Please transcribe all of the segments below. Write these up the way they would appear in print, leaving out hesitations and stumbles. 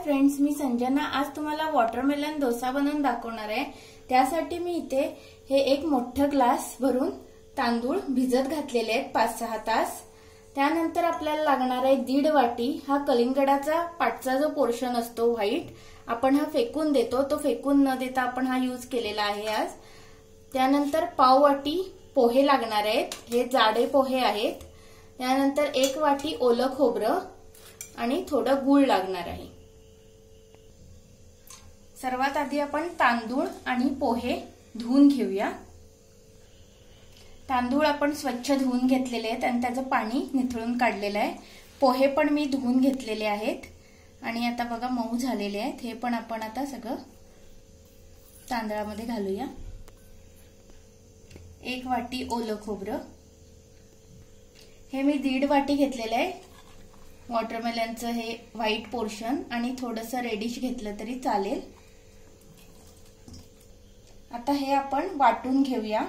Friends, मी संजना आज तुम्हाला watermelon dosa बनवून दाखवणार आहे। त्यासाठी मी इथे हे एक मोठा ग्लास भरून तांदूळ भिजत घातलेले आहेत 5-6 तास। त्यानंतर आपल्याला लागणार आहे 1.5 वाटी हा कलिंगडाचा पाटचा जो पोर्शन असतो व्हाईट, आपण हा फेकून देतो, तो फेकून न देता आपण हा यूज केलेला आहे आज। त्यानंतर पाव वाटी पोहे लागणार आहेत, हे जाडे पोहे आहेत। त्यानंतर 1 वाटी ओलं खोबरं आणि थोडं गूळ लागणार आहे। सर्वात आधी आपण तांदूळ आणि पोहे धुवून घेऊया। तांदूळ आपण स्वच्छ धुवून घेतलेले आहेत आणि त्याचं पाणी निथळून काढलेलं आहे। पोहे पण मी धुवून घेतलेले आहेत आणि आता बघा मऊ झालेले आहेत। हे पण आपण आता सगळं तांदळामध्ये घालूया। 1 वाटी ओलं खोबरं, हे मी 1.5 वाटी घेतलेलं आहे। वॉटरमेलनचं हे व्हाईट पोर्शन आणि थोडंसं रेडिश घेतलं तरी चालेल। आता हे आपण वाटून घेऊया।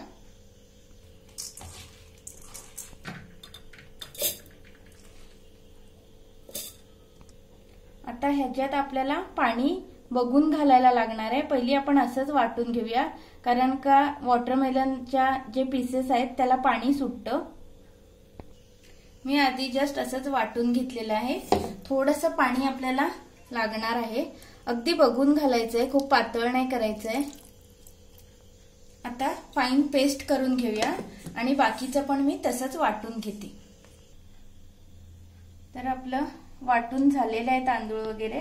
आता ह्याच्यात आपल्याला पाणी बघून घालायला लागणार आहे। पहिली आपण असंच वाटून घेऊया, कारण का वॉटरमेलनच्या जे पीसेस आहेत त्याला पाणी सुटतं। मी आधी जस्ट असंच वाटून घेतलेलं आहे। थोडंसं पाणी आपल्याला लागणार आहे, अगदी बघून घालायचंय, खूप पातळ नाही करायचंय। आता फाईन पेस्ट करून घेऊया आणि बाकीचं पण मी तसंच वाटून घेते। तर आपलं वाटून झालेलं आहे तांदूळ वगैरे,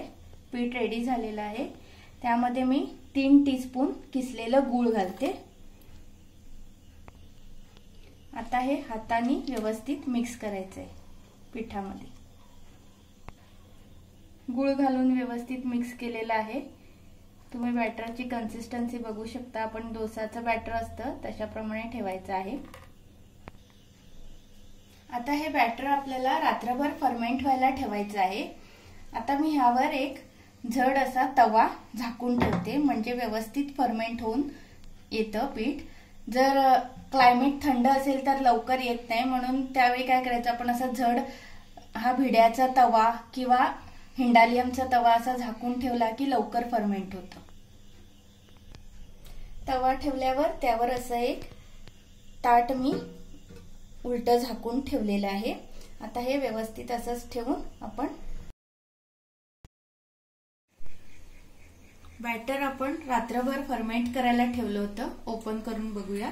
पीठ रेडी झालेलं आहे। त्यामध्ये मी 3 टीस्पून किसलेलं गूळ घालते। आता हे हाताने व्यवस्थित मिक्स करायचंय पिठामध्ये। गूळ घालून व्यवस्थित मिक्स केलेलं आहे। तुम्ही बॅटरची कन्सिस्टन्सी बघू शकता, आपण डोसाचं बॅटर असतं तशाप्रमाणे ठेवायचं आहे। आता हे बॅटर आपल्याला रात्रभर फर्मेंट व्हायला ठेवायचं आहे। आता मी ह्यावर एक जड असा तवा झाकून ठेवते, म्हणजे व्यवस्थित फर्मेंट होऊन येतं पीठ। जर क्लायमेट थंड असेल तर लवकर येत नाही, म्हणून त्यावेळी काय करायचं, आपण असा जड हा भिड्याचा तवा किंवा हिंडालियमचा तवा असा झाकून ठेवला की लवकर फर्मेंट होतं। तवा ठेवल्यावर त्यावर असं एक ताट मी उलट झाकून ठेवलेलं आहे। आता हे व्यवस्थित असंच ठेवून आपण बॅटर आपण रात्रभर फर्मेंट करायला ठेवलं होतं, ओपन करून बघूया।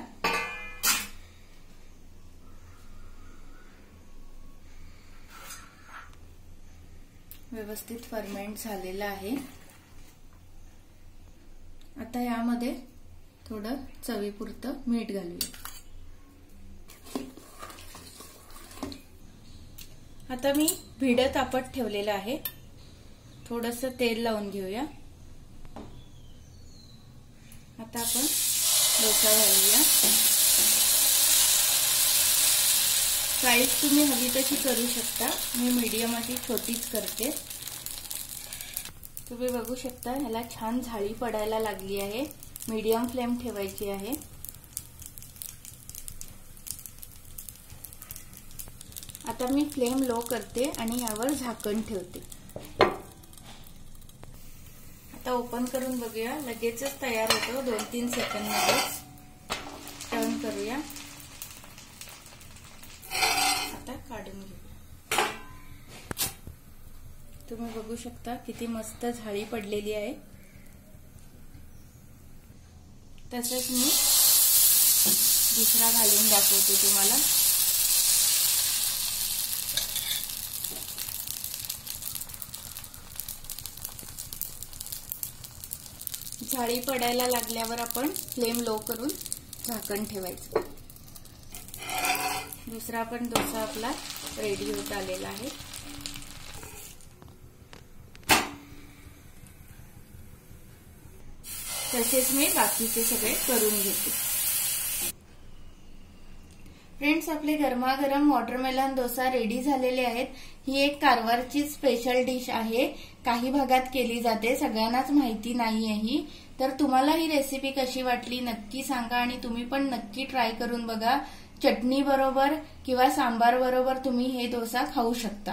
व्यवस्थित फर्मेंट झालेलं आहे। आता यामध्ये थोडं चवीपुरतं मीठ घालूया। आता मी भिडं तापत ठेवलेलं आहे, थोडंसं तेल लावून घेऊया। आता आपण डोसा घालूया। साईज तुम्ही हवी तशी करू शकता, मी मीडियम अशी छोटीच करते। तुम्ही बघू शकता ह्याला छान झाळी पडायला लागली आहे। मीडियम फ्लेम ठेवायची आहे। आता मी फ्लेम लो करते आणि यावर झाकण ठेवते। आता ओपन करून बघूया, लगेचच तयार होतो 2-3 सेकंदमध्येच। टर्न करूया, आता काढून घेऊया। तुम्ही बघू शकता किती मस्त झाळी पडलेली आहे। तसंच मी दुसरा घालून दाखवते तुम्हाला। झाळी पडायला लागल्यावर आपण फ्लेम लो करून झाकण ठेवायचं। दुसरा पण डोसा आपला रेडी होत आलेला आहे। तसेच मी बाकीचे सगळे करून घेते। फ्रेंड्स, आपले गरमागरम वॉटरमेलन डोसा रेडी झालेले आहेत। ही एक कारवारची स्पेशल डिश आहे, काही भागात केली जाते, सगळ्यांनाच माहिती नाहीये ही। तर तुम्हाला ही रेसिपी कशी वाटली नक्की सांगा आणि तुम्ही पण नक्की ट्राय करून बघा। चटणी बरोबर किंवा सांबार बरोबर तुम्ही हे डोसा खाऊ शकता।